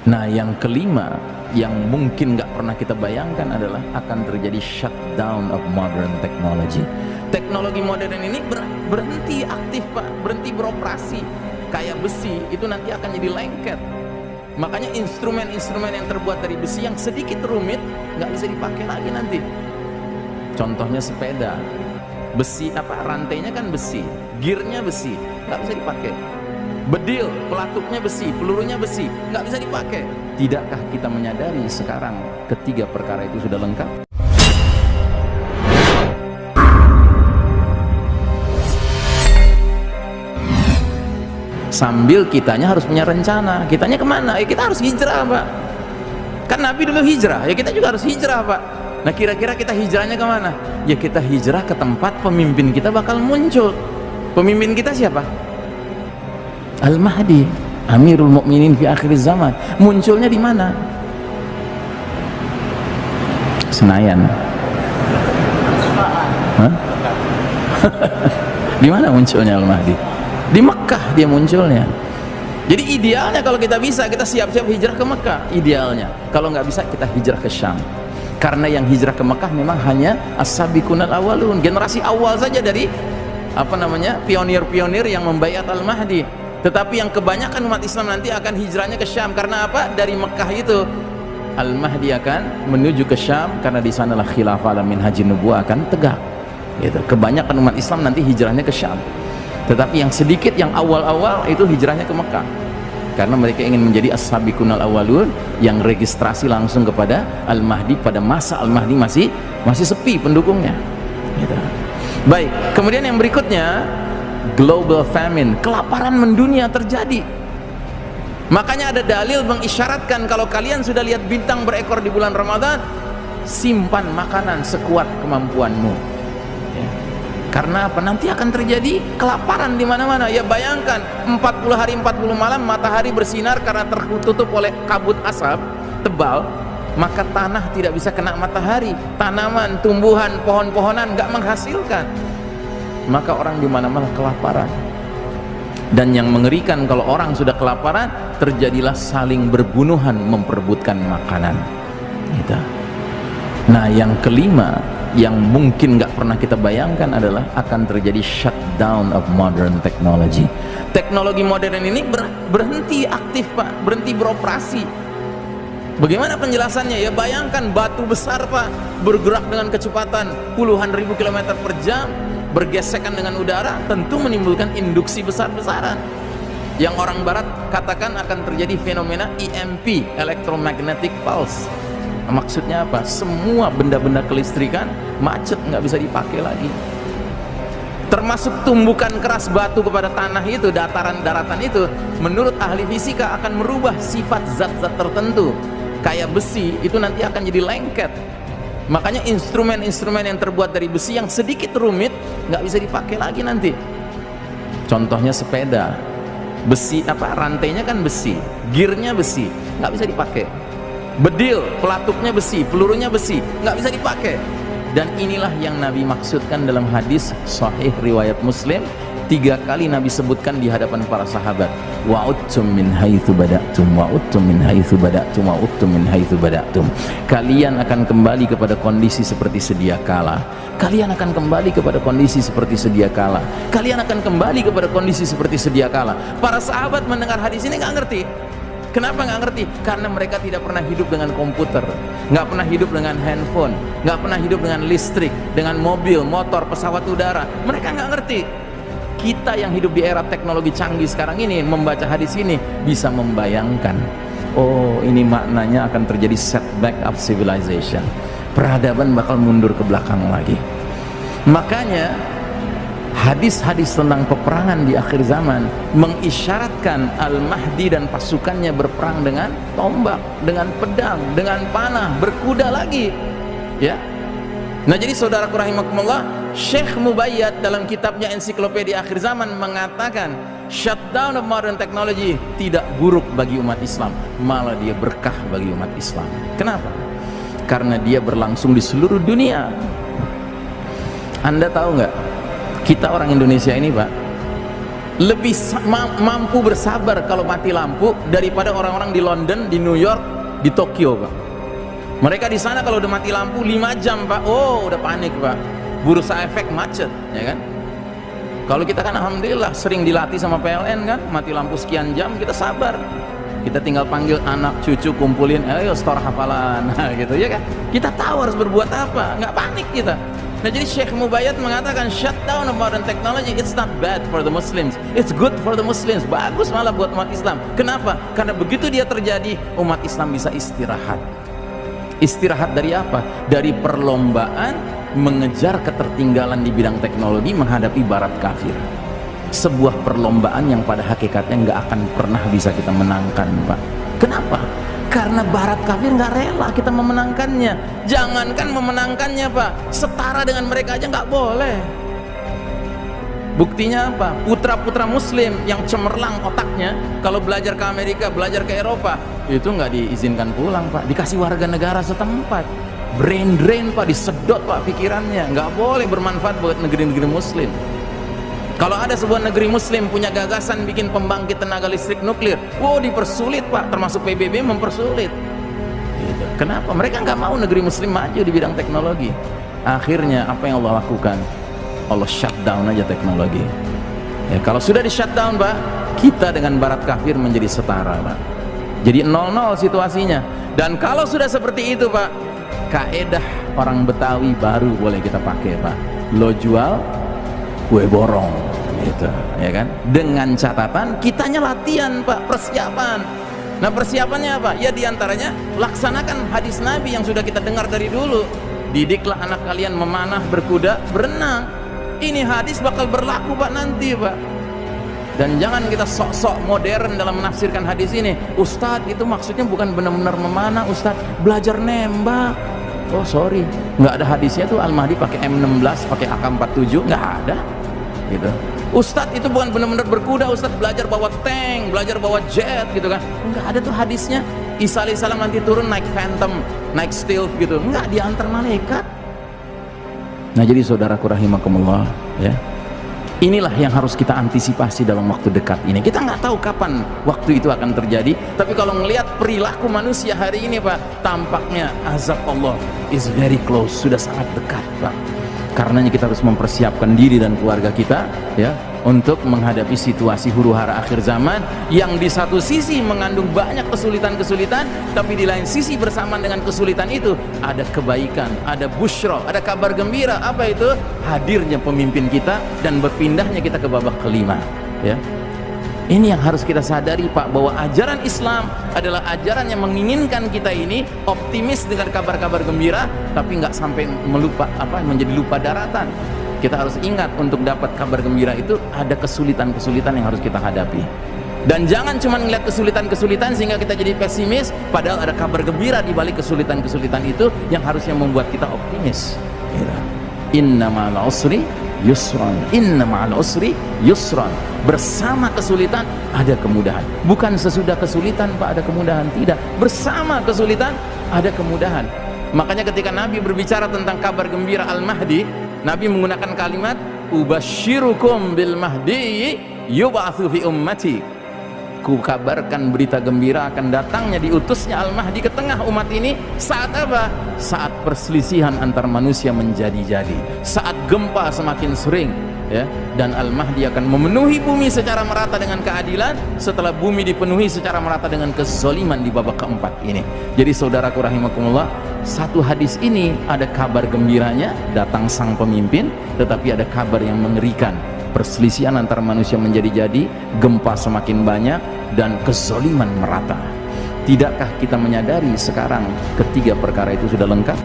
Nah, yang kelima yang mungkin nggak pernah kita bayangkan adalah akan terjadi shutdown of modern technology. Teknologi modern ini berhenti aktif, Pak, berhenti beroperasi. Kayak besi itu nanti akan jadi lengket. Makanya instrumen-instrumen yang terbuat dari besi yang sedikit rumit nggak bisa dipakai lagi nanti. Contohnya sepeda, besi rantainya kan besi, gearnya besi, nggak bisa dipakai. Bedil, pelatuknya besi, pelurunya besi, nggak bisa dipakai. Tidakkah kita menyadari sekarang ketiga perkara itu sudah lengkap? Sambil kitanya harus punya rencana. Kitanya kemana? Ya kita harus hijrah, Pak. Kan Nabi dulu hijrah, ya kita juga harus hijrah, Pak. Nah, kira-kira kita hijrahnya kemana? Ya kita hijrah ke tempat pemimpin kita bakal muncul. Pemimpin kita siapa? Al-Mahdi, Amirul Mukminin fi akhir zaman. Munculnya di mana? Senayan. Hah? Di mana munculnya Al-Mahdi? Di Mekah dia munculnya. Jadi idealnya kalau kita bisa, kita siap-siap hijrah ke Mekah. Idealnya. Kalau nggak bisa, kita hijrah ke Syam. Karena yang hijrah ke Mekah memang hanya as-sabiqunal awwalun, generasi awal saja dari pionir-pionir yang membayat Al-Mahdi. Tetapi yang kebanyakan umat Islam nanti akan hijrahnya ke Syam. Karena apa? Dari Mekah itu Al-Mahdi akan menuju ke Syam, karena di sanalah khilafah ala minhajin nubuwah akan tegak. Gitu. Kebanyakan umat Islam nanti hijrahnya ke Syam. Tetapi yang sedikit, yang awal-awal itu hijrahnya ke Mekah. Karena mereka ingin menjadi as-sabiqunal awwalun yang registrasi langsung kepada Al-Mahdi pada masa Al-Mahdi masih sepi pendukungnya. Gitu. Baik, kemudian yang berikutnya, global famine, kelaparan mendunia terjadi. Makanya ada dalil mengisyaratkan kalau kalian sudah lihat bintang berekor di bulan Ramadan, simpan makanan sekuat kemampuanmu. Ya. Karena apa? Nanti akan terjadi kelaparan di mana-mana. Ya bayangkan 40 hari 40 malam matahari bersinar karena tertutup oleh kabut asap tebal, maka tanah tidak bisa kena matahari, tanaman, tumbuhan, pohon-pohonan nggak menghasilkan. Maka orang di mana-mana kelaparan. Dan yang mengerikan, kalau orang sudah kelaparan, terjadilah saling berbunuhan memperebutkan makanan. Gitu. Nah, yang kelima yang mungkin nggak pernah kita bayangkan adalah akan terjadi shutdown of modern technology. Teknologi modern ini berhenti aktif, Pak, berhenti beroperasi. Bagaimana penjelasannya? Ya bayangkan batu besar, Pak, bergerak dengan kecepatan puluhan ribu kilometer per jam, bergesekan dengan udara, tentu menimbulkan induksi besar-besaran yang orang barat katakan akan terjadi fenomena EMP, electromagnetic pulse. Maksudnya apa? Semua benda-benda kelistrikan macet, nggak bisa dipakai lagi, termasuk tumbukan keras batu kepada tanah itu, dataran-daratan itu, menurut ahli fisika akan merubah sifat zat-zat tertentu. Kayak besi itu nanti akan jadi lengket. Makanya instrumen-instrumen yang terbuat dari besi yang sedikit rumit nggak bisa dipakai lagi nanti. Contohnya sepeda, besi rantainya kan besi, gearnya besi, nggak bisa dipakai. Bedil, pelatuknya besi, pelurunya besi, nggak bisa dipakai. Dan inilah yang Nabi maksudkan dalam hadis sahih riwayat Muslim. 3 kali Nabi sebutkan di hadapan para sahabat, wa'udtum min haitsu bada'tum, wa'udtum min haitsu bada'tum, wa'udtum min haitsu bada'tum. Kalian akan kembali kepada kondisi seperti sedia kala. Kalian akan kembali kepada kondisi seperti sedia kala. Kalian akan kembali kepada kondisi seperti sedia kala. Para sahabat mendengar hadis ini nggak ngerti. Kenapa nggak ngerti? Karena mereka tidak pernah hidup dengan komputer, nggak pernah hidup dengan handphone, nggak pernah hidup dengan listrik, dengan mobil, motor, pesawat udara. Mereka nggak ngerti. Kita yang hidup di era teknologi canggih sekarang ini membaca hadis ini bisa membayangkan, oh ini maknanya akan terjadi setback of civilization, peradaban bakal mundur ke belakang lagi. Makanya hadis-hadis tentang peperangan di akhir zaman mengisyaratkan Al-Mahdi dan pasukannya berperang dengan tombak, dengan pedang, dengan panah, berkuda lagi, ya. Nah, jadi saudaraku rahimakumullah, Syekh Mubayyad dalam kitabnya Ensiklopedia Akhir Zaman mengatakan shutdown of modern technology tidak buruk bagi umat Islam, malah dia berkah bagi umat Islam. Kenapa? Karena dia berlangsung di seluruh dunia. Anda tahu nggak, kita orang Indonesia ini, Pak, lebih mampu bersabar kalau mati lampu daripada orang-orang di London, di New York, di Tokyo, Pak. Mereka di sana kalau udah mati lampu 5 jam, Pak, oh udah panik, Pak. Bursa efek macet, ya kan? Kalau kita kan alhamdulillah sering dilatih sama PLN kan, mati lampu sekian jam kita sabar. Kita tinggal panggil anak cucu, kumpulin, ayo store hafalan, nah, gitu ya kan? Kita tahu harus berbuat apa, nggak panik kita. Nah, jadi Syekh Mubayyad mengatakan shut down modern technology, it's not bad for the Muslims, it's good for the Muslims, bagus malah buat umat Islam. Kenapa? Karena begitu dia terjadi, umat Islam bisa istirahat. Istirahat dari apa? Dari perlombaan mengejar ketertinggalan di bidang teknologi menghadapi barat kafir. Sebuah perlombaan yang pada hakikatnya nggak akan pernah bisa kita menangkan, Pak. Kenapa? Karena barat kafir nggak rela kita memenangkannya. Jangankan memenangkannya, Pak, setara dengan mereka aja nggak boleh. Buktinya apa? Putra-putra muslim yang cemerlang otaknya, kalau belajar ke Amerika, belajar ke Eropa, itu nggak diizinkan pulang, Pak. Dikasih warga negara setempat. Brain drain, Pak, disedot, Pak, pikirannya. Nggak boleh bermanfaat buat negeri-negeri muslim. Kalau ada sebuah negeri muslim punya gagasan bikin pembangkit tenaga listrik nuklir, wow, dipersulit, Pak, termasuk PBB mempersulit gitu. Kenapa? Mereka nggak mau negeri muslim maju di bidang teknologi. Akhirnya apa yang Allah lakukan? Allah shutdown aja teknologi ya. Kalau sudah di shutdown, Pak, kita dengan barat kafir menjadi setara, Pak. Jadi 0-0 situasinya. Dan kalau sudah seperti itu, Pak, kaedah orang Betawi baru boleh kita pakai, Pak. Lo jual, gue borong, gitu, ya kan? Dengan catatan kitanya latihan, Pak, persiapan. Nah, persiapannya apa? Ya diantaranya laksanakan hadis Nabi yang sudah kita dengar dari dulu. Didiklah anak kalian memanah, berkuda, berenang. Ini hadis bakal berlaku, Pak, nanti, Pak. Dan jangan kita sok-sok modern dalam menafsirkan hadis ini. Ustadz, itu maksudnya bukan benar-benar memanah, Ustadz, belajar nembak. Oh sorry, nggak ada hadisnya tuh Al-Mahdi pakai M16, pakai AK-47, nggak ada gitu. Ustadz, itu bukan benar-benar berkuda, Ustadz, belajar bawa tank, belajar bawa jet gitu kan, nggak ada tuh hadisnya. Isa alaihissalam nanti turun naik Phantom, naik Stealth gitu, nggak, diantar malaikat. Nah, jadi saudaraku rahimakumullah, ya, inilah yang harus kita antisipasi dalam waktu dekat ini. Kita nggak tahu kapan waktu itu akan terjadi, tapi kalau melihat perilaku manusia hari ini, Pak, tampaknya azab Allah is very close, sudah sangat dekat, Pak. Karenanya kita harus mempersiapkan diri dan keluarga kita, ya, untuk menghadapi situasi huru-hara akhir zaman yang di satu sisi mengandung banyak kesulitan-kesulitan, tapi di lain sisi bersamaan dengan kesulitan itu ada kebaikan, ada busyra, ada kabar gembira. Apa itu? Hadirnya pemimpin kita dan berpindahnya kita ke babak kelima, ya. Ini yang harus kita sadari, Pak, bahwa ajaran Islam adalah ajaran yang menginginkan kita ini optimis dengan kabar-kabar gembira, tapi nggak sampai melupa menjadi lupa daratan. Kita harus ingat untuk dapat kabar gembira itu ada kesulitan-kesulitan yang harus kita hadapi. Dan jangan cuma ngeliat kesulitan-kesulitan sehingga kita jadi pesimis, padahal ada kabar gembira di balik kesulitan-kesulitan itu yang harusnya membuat kita optimis. Inna ma'al usri yusran, inna ma'al usri yusran. Bersama kesulitan ada kemudahan. Bukan sesudah kesulitan, Pak, ada kemudahan. Tidak, bersama kesulitan ada kemudahan. Makanya ketika Nabi berbicara tentang kabar gembira Al-Mahdi, Nabi menggunakan kalimat ubasyirukum bil mahdi yub'atsu fi ummati. Ku kabarkan berita gembira akan datangnya diutusnya Al-Mahdi ke tengah umat ini. Saat apa? Saat perselisihan antar manusia menjadi-jadi, saat gempa semakin sering, ya, dan Al-Mahdi akan memenuhi bumi secara merata dengan keadilan setelah bumi dipenuhi secara merata dengan kezaliman di babak keempat ini. Jadi saudaraku rahimakumullah, satu hadis ini ada kabar gembiranya, datang sang pemimpin, tetapi ada kabar yang mengerikan. Perselisihan antar manusia menjadi-jadi, gempa semakin banyak, dan kezaliman merata. Tidakkah kita menyadari sekarang ketiga perkara itu sudah lengkap?